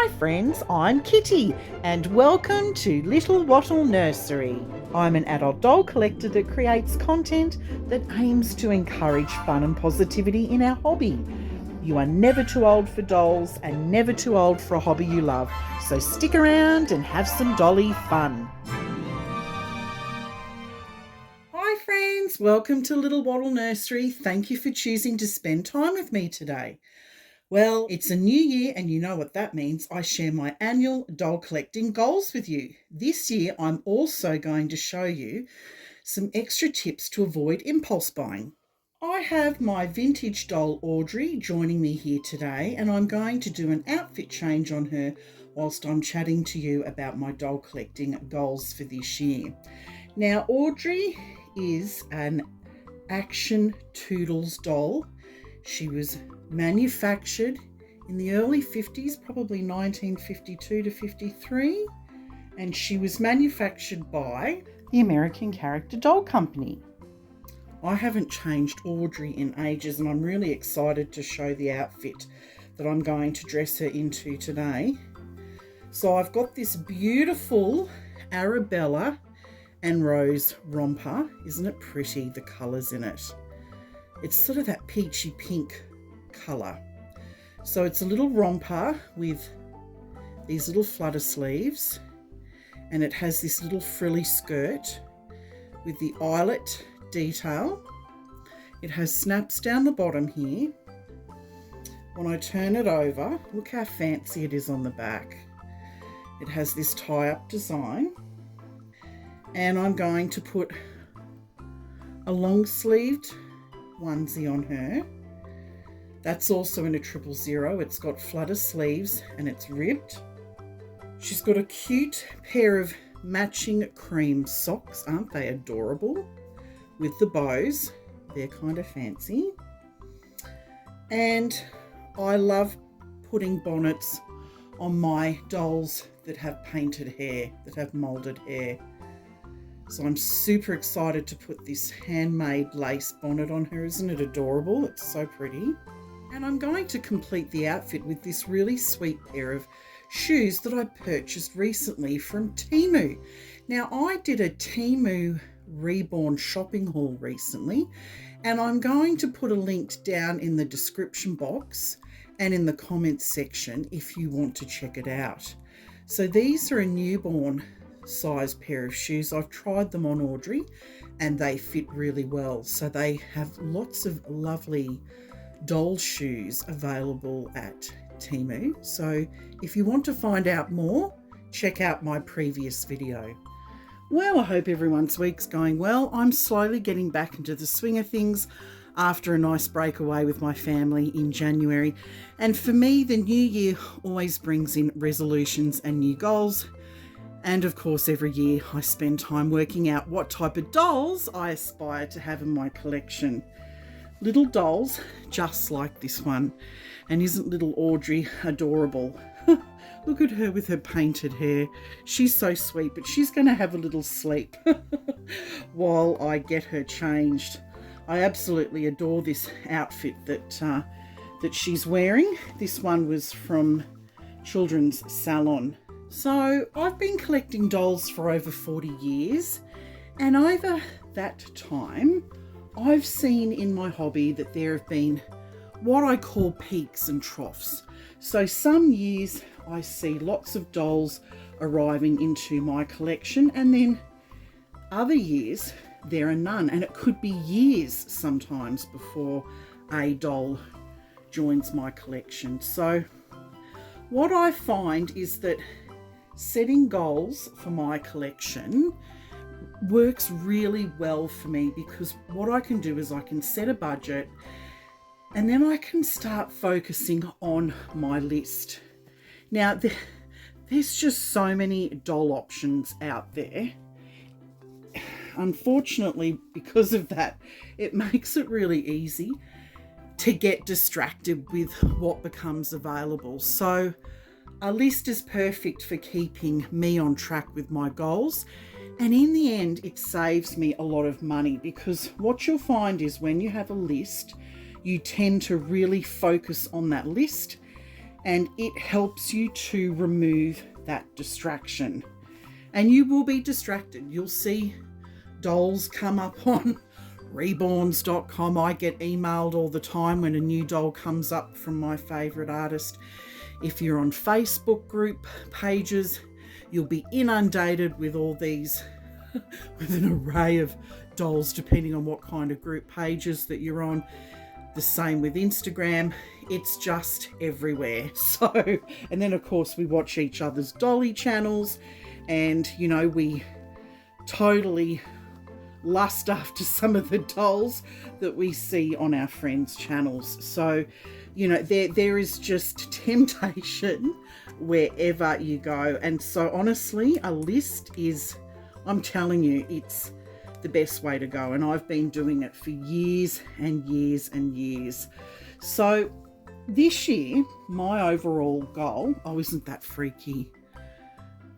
Hi friends, I'm Kitty and welcome to Little Wattle Nursery. I'm an adult doll collector that creates content that aims to encourage fun and positivity in our hobby. You are never too old for dolls and never too old for a hobby you love, so stick around and have some dolly fun. Hi friends, welcome to Little Wattle Nursery. Thank you for choosing to spend time with me today. Well, it's a new year and you know what that means. I share my annual doll collecting goals with you. This year, I'm also going to show you some extra tips to avoid impulse buying. I have my vintage doll Audrey joining me here today, and I'm going to do an outfit change on her whilst I'm chatting to you about my doll collecting goals for this year. Now, Audrey is an Action Toodles doll. She was manufactured in the early 50s, probably 1952 to 53, and she was manufactured by the American Character Doll Company. I haven't changed Audrey in ages, and I'm really excited to show the outfit that I'm going to dress her into today. So I've got this beautiful Arabella and Rose romper. Isn't it pretty, the colours in it? It's sort of that peachy pink colour. So it's a little romper with these little flutter sleeves, and it has this little frilly skirt with the eyelet detail. It has snaps down the bottom here. When I turn it over, look how fancy it is on the back. It has this tie-up design, and I'm going to put a long-sleeved onesie on her. That's also in a 000. It's got flutter sleeves and it's ribbed. She's got a cute pair of matching cream socks. Aren't they adorable? With the bows. They're kind of fancy. And I love putting bonnets on my dolls that have painted hair, that have moulded hair. So I'm super excited to put this handmade lace bonnet on her. Isn't it adorable? It's so pretty. And I'm going to complete the outfit with this really sweet pair of shoes that I purchased recently from Temu. Now, I did a Temu Reborn shopping haul recently, and I'm going to put a link down in the description box and in the comments section if you want to check it out. So these are a newborn size pair of shoes. I've tried them on Audrey and they fit really well. So they have lots of lovely doll shoes available at Temu. So if you want to find out more, check out my previous video. Well, I hope everyone's week's going well. I'm slowly getting back into the swing of things after a nice breakaway with my family in January. And for me, the new year always brings in resolutions and new goals. And of course, every year I spend time working out what type of dolls I aspire to have in my collection. Little dolls just like this one. And isn't little Audrey adorable? Look at her with her painted hair. She's so sweet, but she's going to have a little sleep while I get her changed. I absolutely adore this outfit that she's wearing. This one was from Children's Salon. So I've been collecting dolls for over 40 years, and over that time I've seen in my hobby that there have been what I call peaks and troughs. So some years I see lots of dolls arriving into my collection, and then other years there are none, and it could be years sometimes before a doll joins my collection. So what I find is that setting goals for my collection works really well for me, because what I can do is I can set a budget and then I can start focusing on my list. Now, there's just so many doll options out there. Unfortunately, because of that, it makes it really easy to get distracted with what becomes available. So a list is perfect for keeping me on track with my goals, and in the end it saves me a lot of money, because what you'll find is when you have a list, you tend to really focus on that list and it helps you to remove that distraction. And you will be distracted. You'll see dolls come up on reborns.com. I get emailed all the time when a new doll comes up from my favourite artist. If you're on Facebook group pages, you'll be inundated with all these, with an array of dolls depending on what kind of group pages that you're on. The same with Instagram. It's just everywhere. So, and then of course we watch each other's dolly channels, and you know, we totally lust after some of the dolls that we see on our friends' channels. So, you know, there is just temptation wherever you go. And so honestly, a list is, I'm telling you, it's the best way to go. And I've been doing it for years and years and years. So this year, my overall goal, oh, isn't that freaky?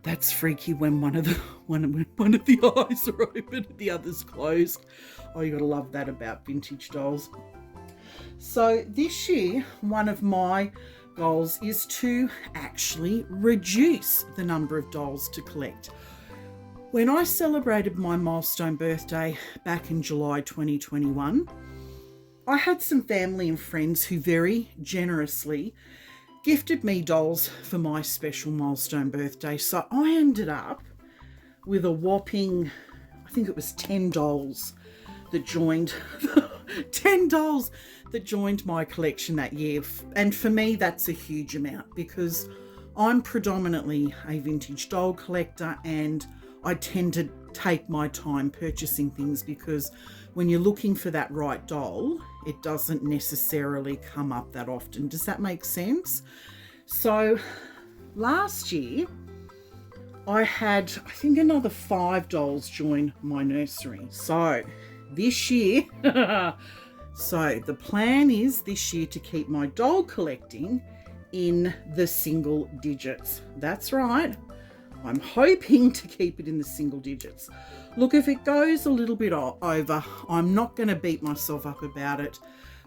That's freaky when one of the eyes are open and the other's closed. Oh, you gotta love that about vintage dolls. So this year, one of my goals is to actually reduce the number of dolls to collect. When I celebrated my milestone birthday back in July 2021, I had some family and friends who very generously gifted me dolls for my special milestone birthday. So I ended up with a whopping, I think it was 10 dolls that joined 10 dolls that joined my collection that year. And for me, that's a huge amount because I'm predominantly a vintage doll collector, and I tend to take my time purchasing things because when you're looking for that right doll, it doesn't necessarily come up that often. Does that make sense? So last year, I had, I think, another 5 dolls join my nursery. So this year, so the plan is this year to keep my doll collecting in the single digits. That's right. I'm hoping to keep it in the single digits. Look, if it goes a little bit over, I'm not going to beat myself up about it.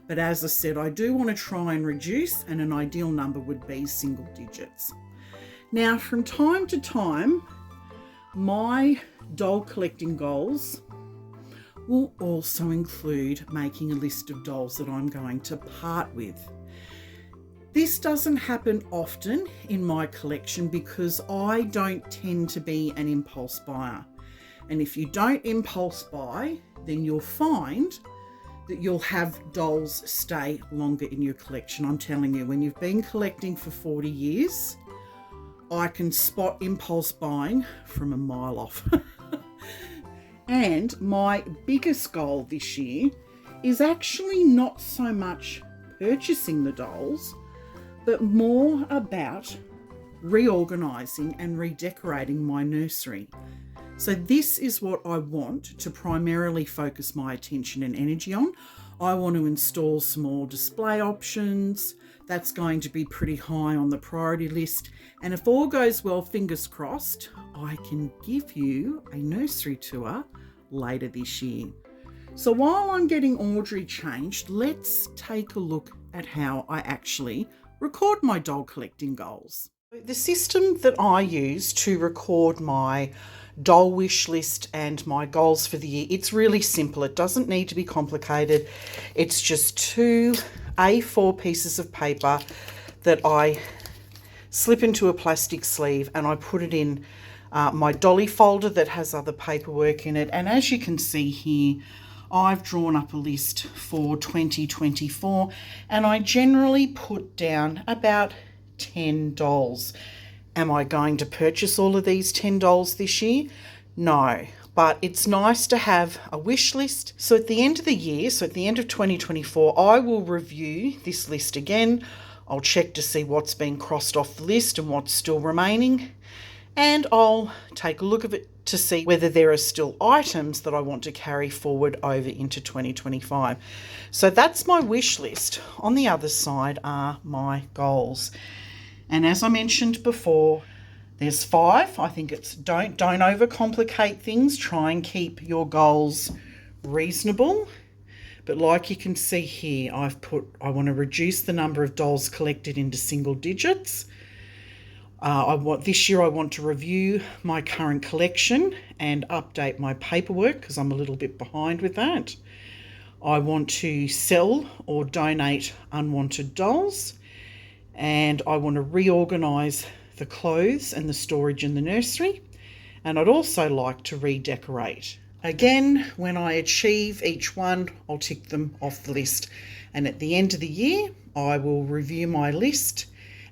But as I said, I do want to try and reduce, and an ideal number would be single digits. Now, from time to time, my doll collecting goals will also include making a list of dolls that I'm going to part with. This doesn't happen often in my collection because I don't tend to be an impulse buyer. And if you don't impulse buy, then you'll find that you'll have dolls stay longer in your collection. I'm telling you, when you've been collecting for 40 years, I can spot impulse buying from a mile off. And my biggest goal this year is actually not so much purchasing the dolls, but more about reorganising and redecorating my nursery. So this is what I want to primarily focus my attention and energy on. I want to install some more display options. That's going to be pretty high on the priority list. And if all goes well, fingers crossed, I can give you a nursery tour later this year. So while I'm getting Audrey changed, let's take a look at how I actually record my doll collecting goals. The system that I use to record my doll wish list and my goals for the year, it's really simple. It doesn't need to be complicated. It's just 2 A4 pieces of paper that I slip into a plastic sleeve, and I put it in my dolly folder that has other paperwork in it. And as you can see here, I've drawn up a list for 2024, and I generally put down about 10 dolls. Am I going to purchase all of these 10 dolls this year? No, but it's nice to have a wish list. So at the end of the year, so at the end of 2024, I will review this list again. I'll check to see what's been crossed off the list and what's still remaining. And I'll take a look at it to see whether there are still items that I want to carry forward over into 2025. So that's my wish list. On the other side are my goals. And as I mentioned before, there's 5. I think it's don't overcomplicate things. Try and keep your goals reasonable. But like you can see here, I want to reduce the number of dolls collected into single digits. This year I want to review my current collection and update my paperwork because I'm a little bit behind with that. I want to sell or donate unwanted dolls, and I want to reorganise the clothes and the storage in the nursery, and I'd also like to redecorate. Again, when I achieve each one, I'll tick them off the list, and at the end of the year I will review my list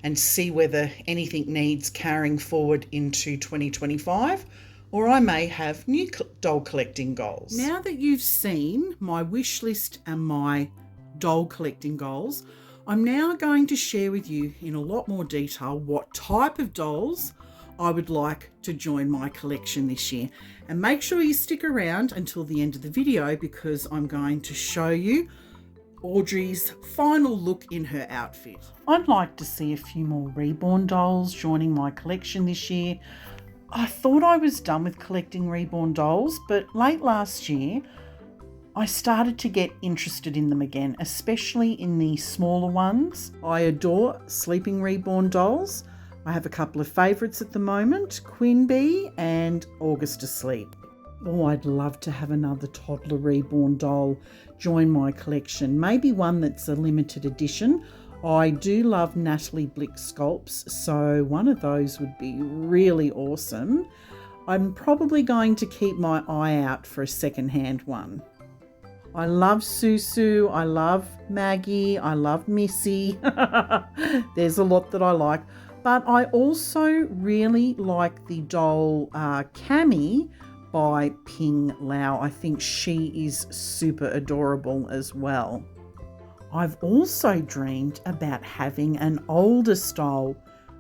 and see whether anything needs carrying forward into 2025, or I may have new doll collecting goals. Now that you've seen my wish list and my doll collecting goals, I'm now going to share with you in a lot more detail what type of dolls I would like to join my collection this year. And make sure you stick around until the end of the video because I'm going to show you Audrey's final look in her outfit. I'd like to see a few more reborn dolls joining my collection this year. I thought I was done with collecting reborn dolls, but late last year I started to get interested in them again, especially in the smaller ones. I adore sleeping reborn dolls. I have a couple of favourites at the moment, Queen and August Asleep. Oh, I'd love to have another toddler reborn doll join my collection. Maybe one that's a limited edition. I do love Natalie Blick sculpts, so one of those would be really awesome. I'm probably going to keep my eye out for a second-hand one. I love Susu, I love Maggie, I love Missy. There's a lot that I like. But I also really like the doll Cami by Ping Lau. I think she is super adorable as well. I've also dreamed about having an older style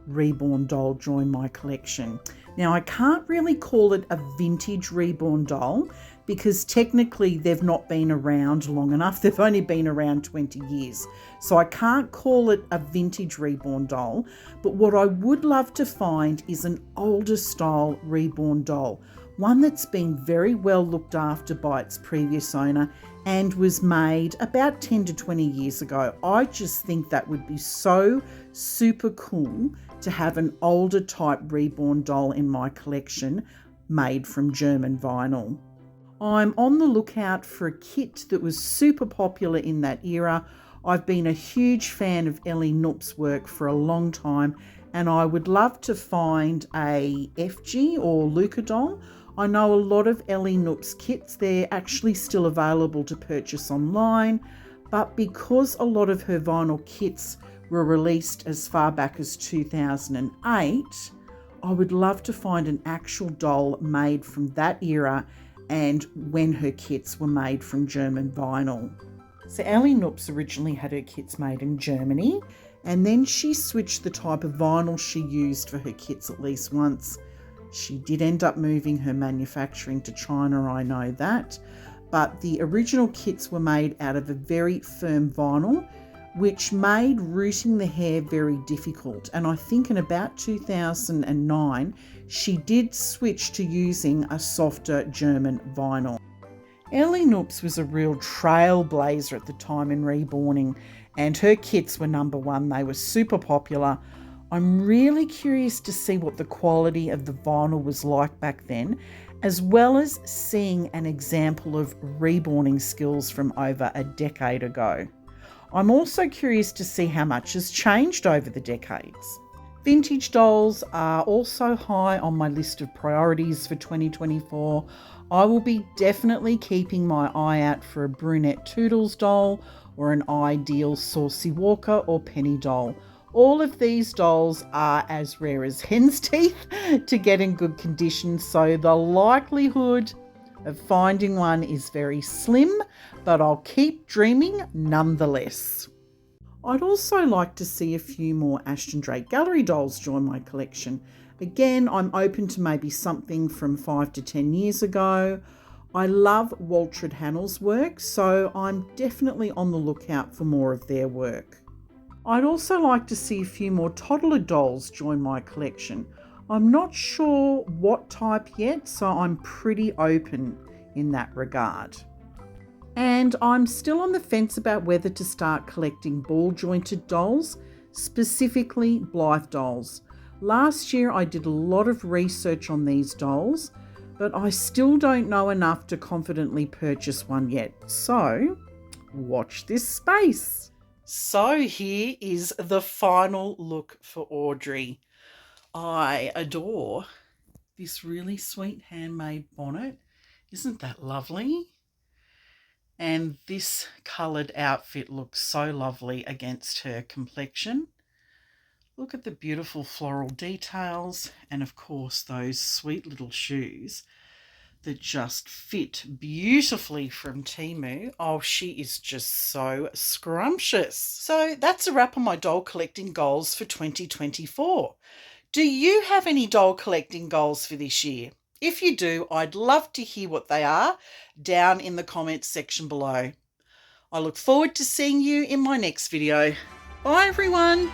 reborn doll join my collection. Now, I can't really call it a vintage reborn doll because technically they've not been around long enough. They've only been around 20 years. So I can't call it a vintage reborn doll. But what I would love to find is an older style reborn doll. One that's been very well looked after by its previous owner and was made about 10 to 20 years ago. I just think that would be so super cool to have an older type reborn doll in my collection made from German vinyl. I'm on the lookout for a kit that was super popular in that era. I've been a huge fan of Ellie Knoop's work for a long time, and I would love to find a FG or Luca doll. I know a lot of Ellie Knoop's kits, they're actually still available to purchase online, but because a lot of her vinyl kits were released as far back as 2008, I would love to find an actual doll made from that era and when her kits were made from German vinyl. So Ellie Knoop's originally had her kits made in Germany, and then she switched the type of vinyl she used for her kits at least once. She did end up moving her manufacturing to China, I know that, but the original kits were made out of a very firm vinyl, which made rooting the hair very difficult. And I think in about 2009, she did switch to using a softer German vinyl. Ellie Knoop's was a real trailblazer at the time in reborning, and her kits were number one. They were super popular. I'm really curious to see what the quality of the vinyl was like back then, as well as seeing an example of reborning skills from over a decade ago. I'm also curious to see how much has changed over the decades. Vintage dolls are also high on my list of priorities for 2024. I will be definitely keeping my eye out for a brunette Toodles doll or an ideal Saucy Walker or Penny doll. All of these dolls are as rare as hen's teeth to get in good condition, so the likelihood of finding one is very slim, but I'll keep dreaming nonetheless. I'd also like to see a few more Ashton Drake Gallery dolls join my collection. Again, I'm open to maybe something from 5 to 10 years ago. I love Waltraud Hannell's work, so I'm definitely on the lookout for more of their work. I'd also like to see a few more toddler dolls join my collection. I'm not sure what type yet, so I'm pretty open in that regard. And I'm still on the fence about whether to start collecting ball jointed dolls, specifically Blythe dolls. Last year I did a lot of research on these dolls, but I still don't know enough to confidently purchase one yet. So watch this space. So here is the final look for Audrey. I adore this really sweet handmade bonnet. Isn't that lovely? And this coloured outfit looks so lovely against her complexion. Look at the beautiful floral details and of course those sweet little shoes that just fit beautifully from Temu. Oh, she is just so scrumptious. So that's a wrap on my doll collecting goals for 2024. Do you have any doll collecting goals for this year? If you do, I'd love to hear what they are down in the comments section below. I look forward to seeing you in my next video. Bye everyone.